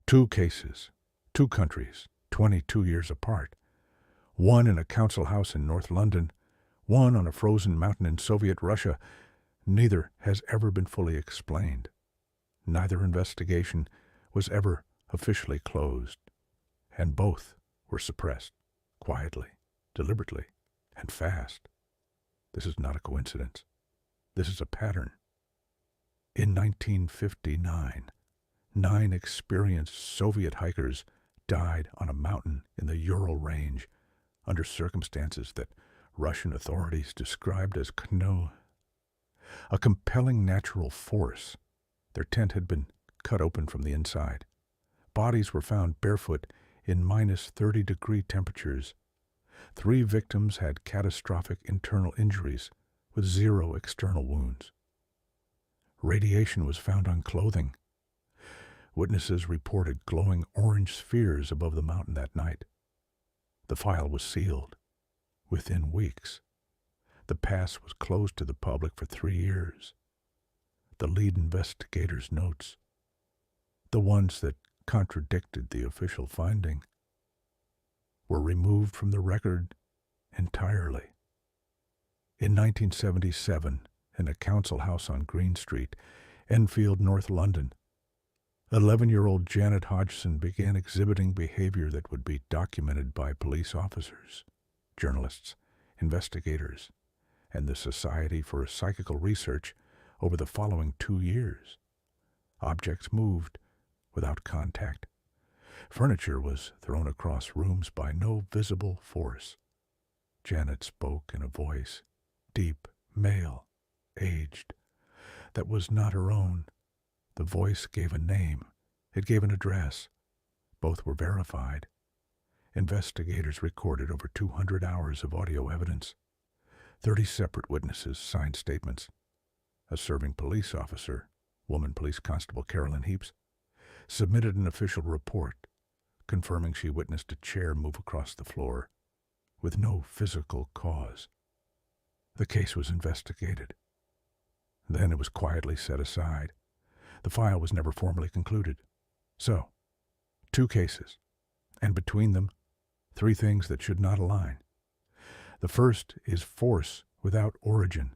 Two cases, two countries, 22 years apart. One in a council house in North London, one on a frozen mountain in Soviet Russia. Neither has ever been fully explained. Neither investigation was ever officially closed, and both were suppressed, quietly, deliberately, and fast. This is not a coincidence. This is a pattern. In 1959, 9 experienced Soviet hikers died on a mountain in the Ural Range under circumstances that Russian authorities described as a compelling natural force. Their tent had been cut open from the inside. Bodies were found barefoot in minus 30-degree temperatures. 3 victims had catastrophic internal injuries with 0 external wounds. Radiation was found on clothing. Witnesses reported glowing orange spheres above the mountain that night. The file was sealed. Within weeks, the pass was closed to the public for 3 years. The lead investigator's notes, the ones that contradicted the official finding, were removed from the record entirely. In 1977, in a council house on Green Street, Enfield, North London, 11-year-old Janet Hodgson began exhibiting behavior that would be documented by police officers, journalists, investigators, and the Society for Psychical Research over the following 2 years. Objects moved without contact. Furniture was thrown across rooms by no visible force. Janet spoke in a voice, deep, male, aged, that was not her own. The voice gave a name. It gave an address. Both were verified. Investigators recorded over 200 hours of audio evidence. 30 separate witnesses signed statements. A serving police officer, woman police constable Carolyn Heaps, submitted an official report confirming she witnessed a chair move across the floor with no physical cause. The case was investigated. Then it was quietly set aside. The file was never formally concluded. So, 2 cases, and between them, 3 things that should not align. The first is force without origin.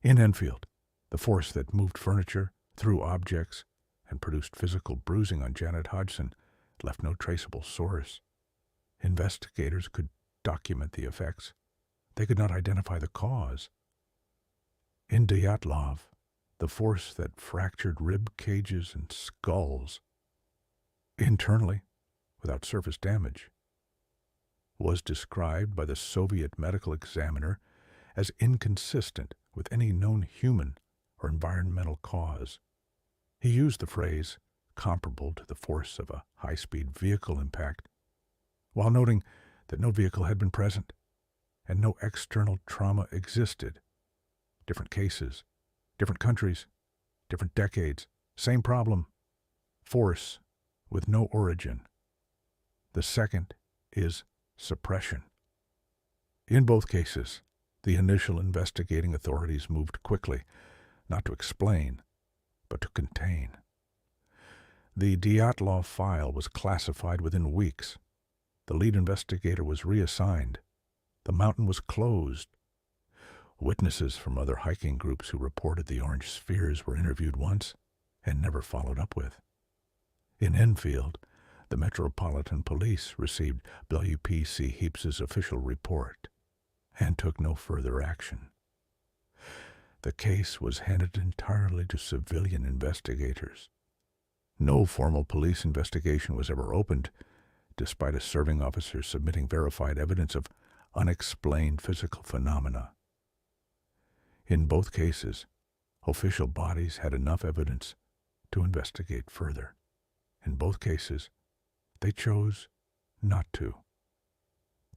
In Enfield, the force that moved furniture, threw objects, and produced physical bruising on Janet Hodgson left no traceable source. Investigators could document the effects. They could not identify the cause. In Dyatlov, the force that fractured rib cages and skulls internally, without surface damage, was described by the Soviet medical examiner as inconsistent with any known human or environmental cause. He used the phrase comparable to the force of a high-speed vehicle impact, while noting that no vehicle had been present and no external trauma existed. Different cases, different countries, different decades, same problem, force with no origin. The second is suppression. In both cases, the initial investigating authorities moved quickly, not to explain, but to contain. The Dyatlov file was classified within weeks. The lead investigator was reassigned. The mountain was closed. Witnesses from other hiking groups who reported the orange spheres were interviewed once and never followed up with. In Enfield, the Metropolitan Police received WPC Heaps's official report and took no further action. The case was handed entirely to civilian investigators. No formal police investigation was ever opened, despite a serving officer submitting verified evidence of unexplained physical phenomena. In both cases, official bodies had enough evidence to investigate further. In both cases, they chose not to.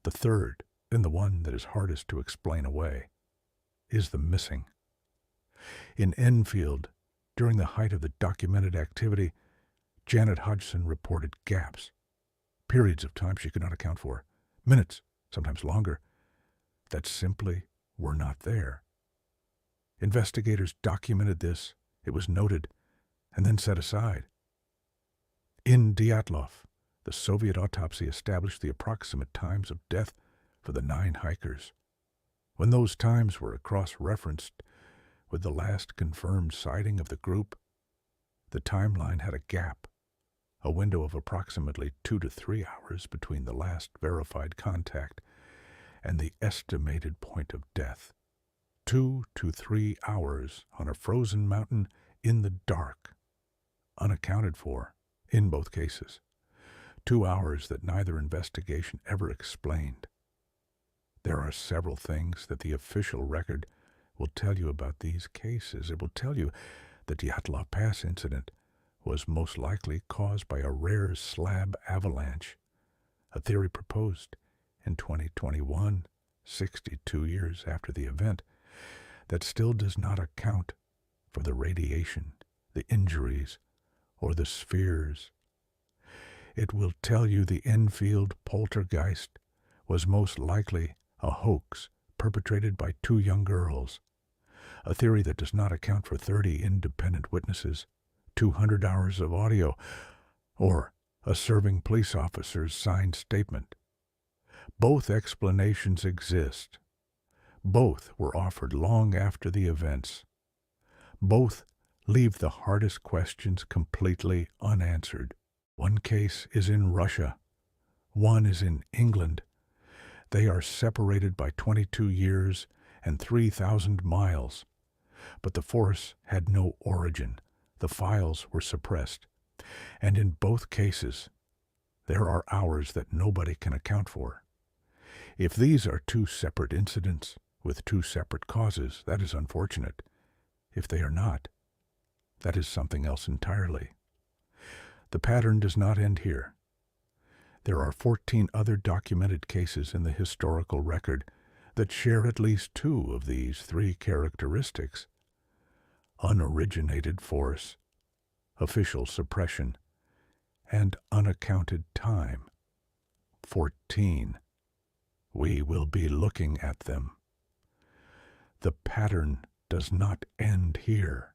The third, and the one that is hardest to explain away, is the missing. In Enfield, during the height of the documented activity, Janet Hodgson reported gaps, periods of time she could not account for, minutes, sometimes longer, that simply were not there. Investigators documented this, it was noted, and then set aside. In Dyatlov, the Soviet autopsy established the approximate times of death for the 9 hikers. When those times were cross-referenced with the last confirmed sighting of the group, the timeline had a gap, a window of approximately 2 to 3 hours between the last verified contact and the estimated point of death. 2 to 3 hours on a frozen mountain in the dark, unaccounted for in both cases. 2 hours that neither investigation ever explained. There are several things that the official record will tell you about these cases. It will tell you the Dyatlov Pass incident was most likely caused by a rare slab avalanche, a theory proposed in 2021, 62 years after the event, that still does not account for the radiation, the injuries, or the spheres. It will tell you the Enfield Poltergeist was most likely a hoax perpetrated by 2 young girls, a theory that does not account for 30 independent witnesses, 200 hours of audio, or a serving police officer's signed statement. Both explanations exist. Both were offered long after the events. Both leave the hardest questions completely unanswered. One case is in Russia. One is in England. They are separated by 22 years and 3,000 miles. But the force had no origin. The files were suppressed. And in both cases, there are hours that nobody can account for. If these are 2 separate incidents with 2 separate causes, that is unfortunate. If they are not, that is something else entirely. The pattern does not end here. There are 14 other documented cases in the historical record that share at least 2 of these 3 characteristics: unoriginated force, official suppression, and unaccounted time. 14. We will be looking at them. The pattern does not end here.